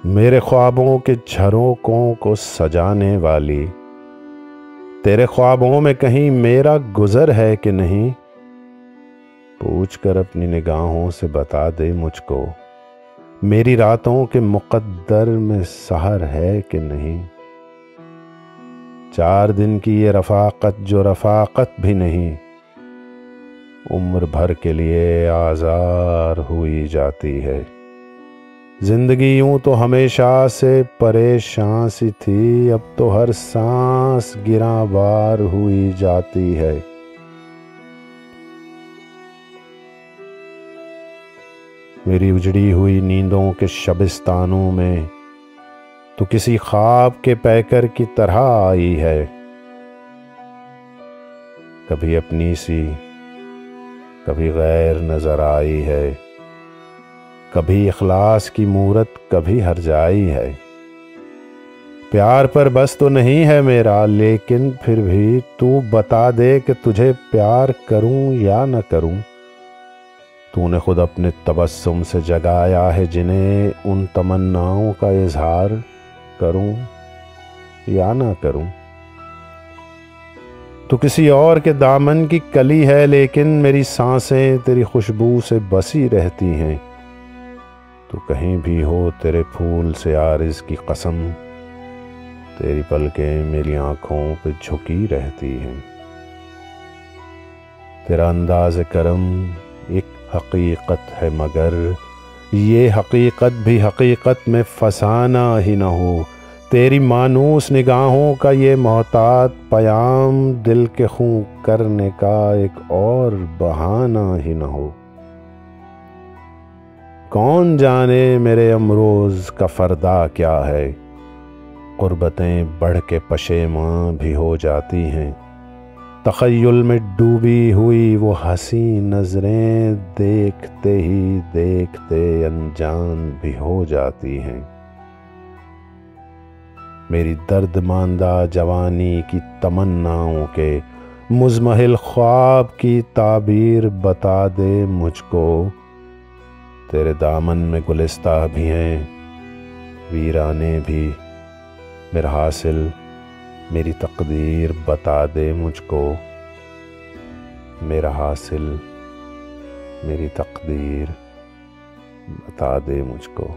میرے خوابوں کے جھروکوں کو سجانے والی، تیرے خوابوں میں کہیں میرا گزر ہے کہ نہیں؟ پوچھ کر اپنی نگاہوں سے بتا دے مجھ کو، میری راتوں کے مقدر میں سحر ہے کہ نہیں؟ 4 دن کی یہ رفاقت جو رفاقت بھی نہیں، عمر بھر کے لیے آزار ہوئی جاتی ہے۔ زندگی یوں تو ہمیشہ سے پریشان سی تھی، اب تو ہر سانس گراں بار ہوئی جاتی ہے۔ میری اجڑی ہوئی نیندوں کے شبستانوں میں تو کسی خواب کے پیکر کی طرح آئی ہے، کبھی اپنی سی کبھی غیر نظر آئی ہے، کبھی اخلاص کی مورت کبھی ہرجائی ہے۔ پیار پر بس تو نہیں ہے میرا، لیکن پھر بھی تو بتا دے کہ تجھے پیار کروں یا نہ کروں۔ تو نے خود اپنے تبسم سے جگایا ہے جنہیں، ان تمناؤں کا اظہار کروں یا نہ کروں۔ تو کسی اور کے دامن کی کلی ہے، لیکن میری سانسیں تیری خوشبو سے بسی رہتی ہیں۔ تو کہیں بھی ہو تیرے پھول سے عارض کی قسم، تیری پلکیں میری آنکھوں پہ جھکی رہتی ہیں۔ تیرا انداز کرم ایک حقیقت ہے، مگر یہ حقیقت بھی حقیقت میں فسانہ ہی نہ ہو۔ تیری مانوس نگاہوں کا یہ محتاط پیام دل کے خوں کرنے کا ایک اور بہانہ ہی نہ ہو۔ کون جانے میرے امروز کا فردا کیا ہے، قربتیں بڑھ کے پشیماں بھی ہو جاتی ہیں۔ تخیل میں ڈوبی ہوئی وہ حسین نظریں دیکھتے ہی دیکھتے انجان بھی ہو جاتی ہیں۔ میری درد ماندہ جوانی کی تمناؤں کے مزمحل خواب کی تعبیر بتا دے مجھ کو۔ تیرے دامن میں گلستہ بھی ہیں، ویرانے بھی، میرا حاصل میری تقدیر بتا دے مجھ کو۔ میرا حاصل میری تقدیر بتا دے مجھ کو۔